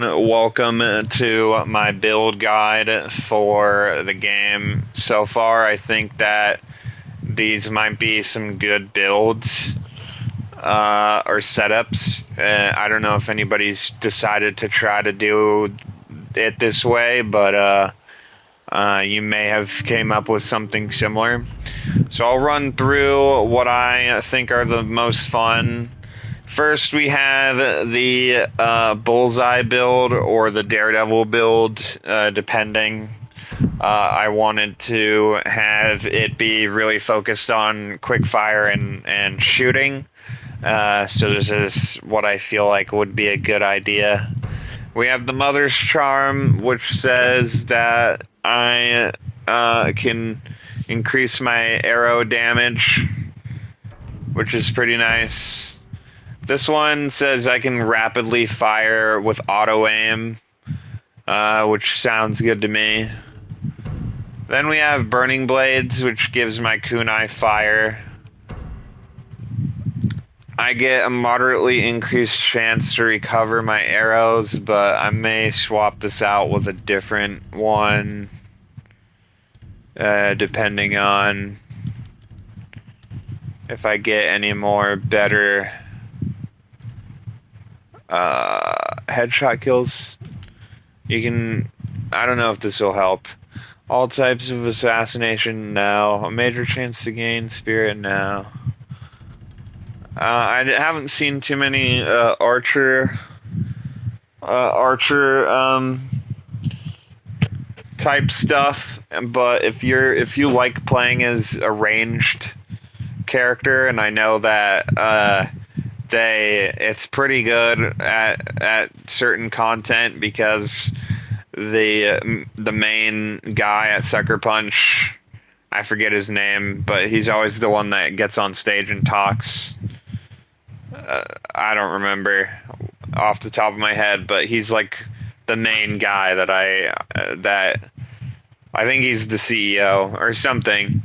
Welcome to my build guide for the game. So far, I think that these might be some good builds or setups. I don't know if anybody's decided to try to do it this way, but you may have came up with something similar. So I'll run through what I think are the most fun. First, we have the Bullseye build or the Daredevil build, depending. I wanted to have it be really focused on quick fire and shooting. So this is what I feel like would be a good idea. We have the Mother's Charm, which says that I can increase my arrow damage, which is pretty nice. This one says I can rapidly fire with auto aim, which sounds good to me. Then we have Burning Blades, which gives my kunai fire. I get a moderately increased chance to recover my arrows, but I may swap this out with a different one, depending on if I get any more better headshot kills. I don't know if this will help. All types of assassination now. A major chance to gain spirit now. I haven't seen too many archer type stuff, but if you like playing as a ranged character, and I know that it's pretty good at certain content because the main guy at Sucker Punch, I forget his name, but he's always the one that gets on stage and talks. I don't remember off the top of my head, but he's like the main guy that I think he's the CEO or something.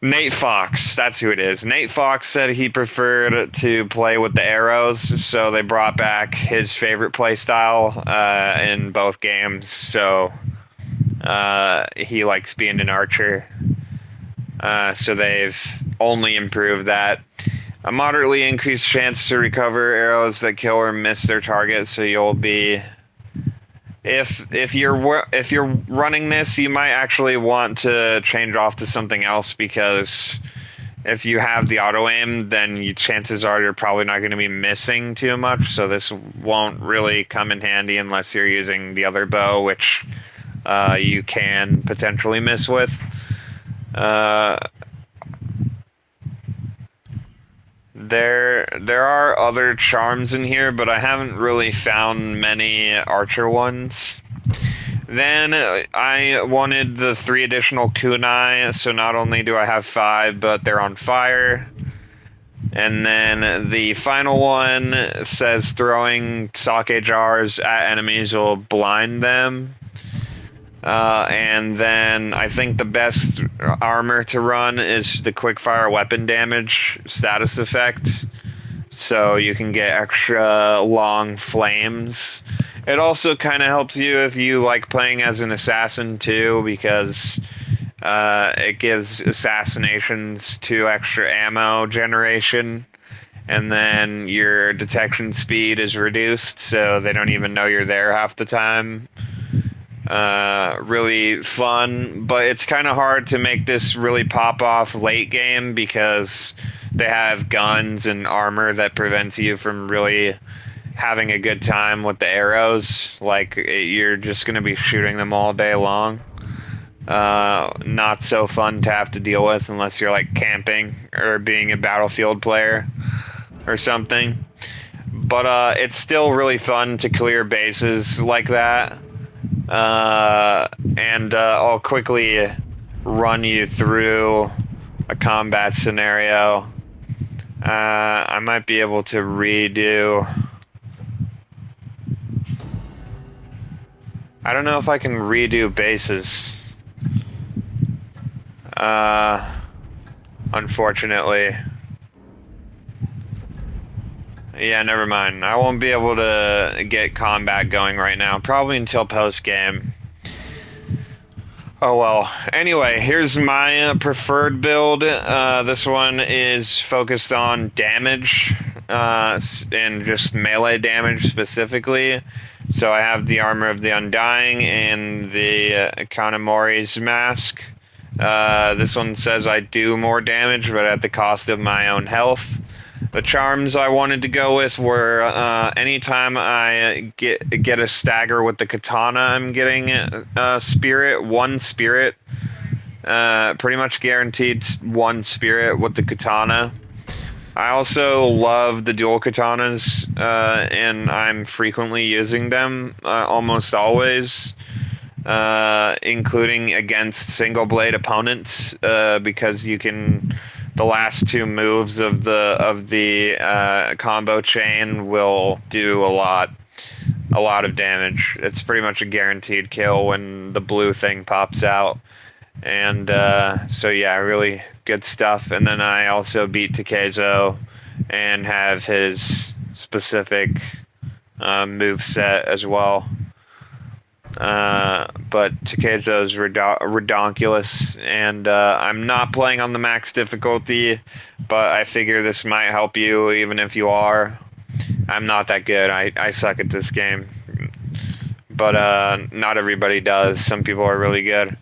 Nate Fox, that's who it is. Nate Fox said he preferred to play with the arrows, so they brought back his favorite playstyle in both games. So he likes being an archer. So they've only improved that. A moderately increased chance to recover arrows that kill or miss their target, so you'll be... If you're running this, you might actually want to change off to something else, because if you have the auto aim, then chances are you're probably not going to be missing too much. So this won't really come in handy unless you're using the other bow, which you can potentially miss with. There are other charms in here, but I haven't really found many archer ones. Then I wanted the 3 additional kunai, so not only do I have 5, but they're on fire. And then the final one says throwing sake jars at enemies will blind them. And then I think the best armor to run is the quickfire weapon damage status effect, so you can get extra long flames. It also kind of helps you if you like playing as an assassin too, because it gives assassinations 2 extra ammo generation, and then your detection speed is reduced, so they don't even know you're there half the time. Really fun, but it's kind of hard to make this really pop off late game because they have guns and armor that prevents you from really having a good time with the arrows. Like, you're just going to be shooting them all day long. Not so fun to have to deal with unless you're like camping or being a Battlefield player or something. But it's still really fun to clear bases like that. And I'll quickly run you through a combat scenario. I might be able to redo... I don't know if I can redo bases. Unfortunately. Yeah, never mind. I won't be able to get combat going right now. Probably until post-game. Oh well. Anyway, here's my preferred build. This one is focused on damage, and just melee damage specifically. So I have the Armor of the Undying and the Kanamori's Mask. This one says I do more damage, but at the cost of my own health. The charms I wanted to go with were anytime I get a stagger with the katana, I'm getting one spirit. Pretty much guaranteed one spirit with the katana. I also love the dual katanas, and I'm frequently using them, almost always. Including against single blade opponents, because you can. The last two moves of the combo chain will do a lot of damage. It's pretty much a guaranteed kill when the blue thing pops out, and so yeah, really good stuff. And then I also beat Takezo and have his specific move set as well. But Takezo's redonkulous, and I'm not playing on the max difficulty, but I figure this might help you even if you are. I'm not that good. I suck at this game. But not everybody does. Some people are really good.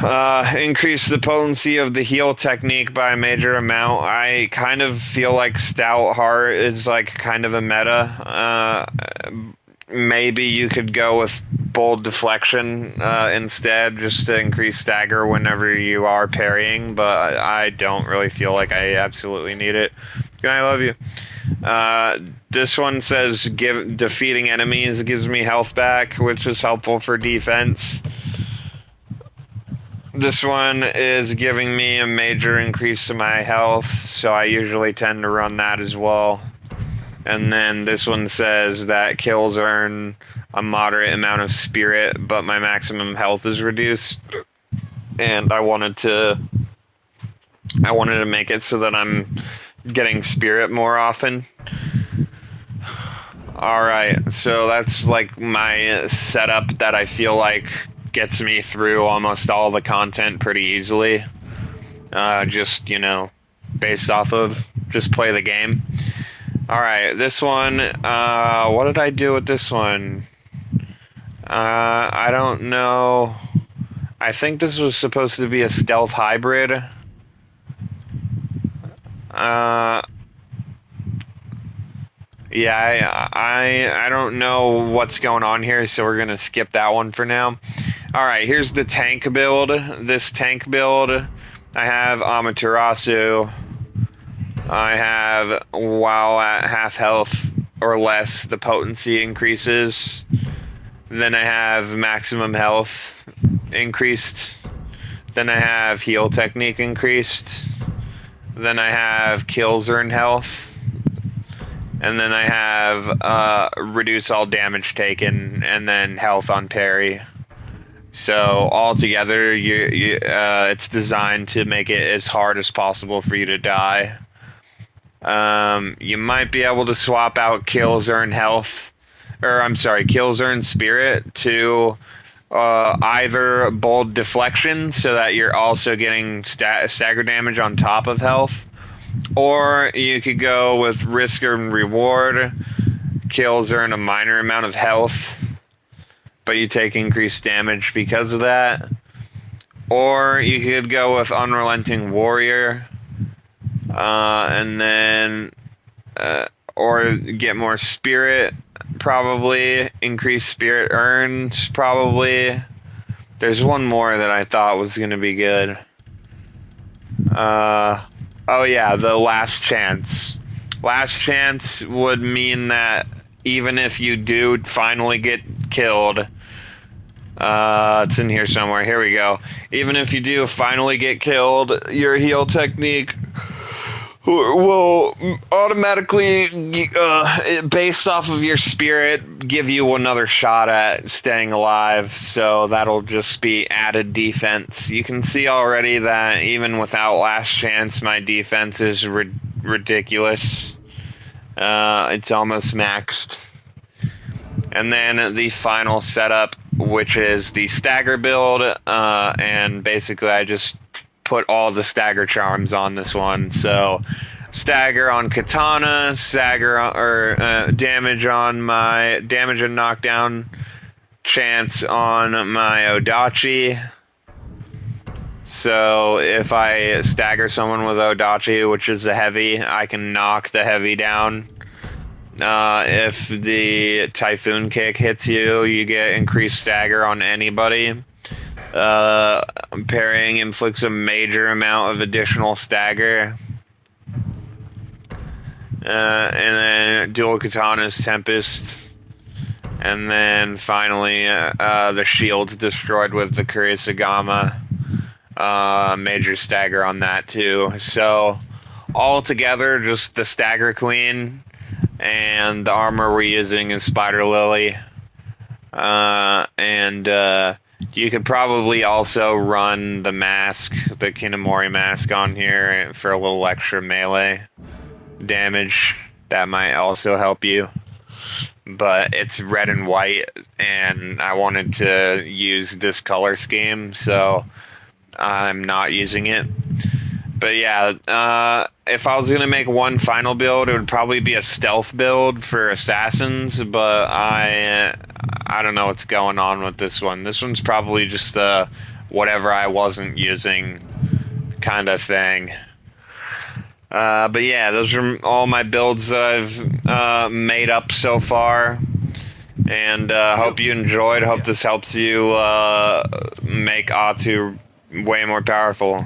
Increase the potency of the heal technique by a major amount. I kind of feel like Stout Heart is like kind of a meta. Maybe you could go with Bold Deflection instead, just to increase stagger whenever you are parrying, but I don't really feel like I absolutely need it. I love you. This one says defeating enemies gives me health back, which is helpful for defense. This one is giving me a major increase to my health, so I usually tend to run that as well. And then this one says that kills earn a moderate amount of spirit, but my maximum health is reduced. And I wanted to make it so that I'm getting spirit more often. Alright, so that's like my setup that I feel like gets me through almost all the content pretty easily. Just, based off of just play the game. Alright, this one, what did I do with this one? I don't know. I think this was supposed to be a stealth hybrid. Yeah, I don't know what's going on here, so we're gonna skip that one for now. Alright, here's the tank build. This tank build, I have Amaterasu. I have, while at half health or less, the potency increases. Then I have maximum health increased. Then I have heal technique increased. Then I have kills earn health. And then I have reduce all damage taken, and then health on parry. So altogether, it's designed to make it as hard as possible for you to die. You might be able to swap out kills earn spirit to either bold deflection, so that you're also getting stagger damage on top of health, or you could go with risk and reward. Kills earn a minor amount of health, but you take increased damage because of that. Or you could go with Unrelenting Warrior, and then or get more spirit, probably. Increase spirit earned, probably. There's one more that I thought was going to be good. Oh yeah, the last chance. Last chance would mean that even if you do finally get killed, it's in here somewhere. Here we go. Even if you do finally get killed, your heal technique will automatically, based off of your spirit, give you another shot at staying alive. So that'll just be added defense. You can see already that even without last chance, my defense is ridiculous. It's almost maxed. And then the final setup, which is the stagger build, and basically I just put all the stagger charms on this one. So stagger on katana, stagger or damage on my damage and knockdown chance on my Odachi. So if I stagger someone with Odachi, which is a heavy, I can knock the heavy down. If the Typhoon Kick hits you, you get increased stagger on anybody. Parrying inflicts a major amount of additional stagger. And then dual katanas, Tempest. And then finally, the shield's destroyed with the Kurisagama. Major stagger on that too. So all together, just the Stagger Queen. And the armor we're using is Spider Lily. You could probably also run the mask, the Kinemori mask on here for a little extra melee damage. That might also help you. But it's red and white, and I wanted to use this color scheme, so I'm not using it. But yeah, if I was going to make one final build, it would probably be a stealth build for assassins, but I don't know what's going on with this one. This one's probably just whatever I wasn't using kind of thing. But yeah, those are all my builds that I've made up so far. And hope you enjoyed. Hope this helps you make Atsu way more powerful.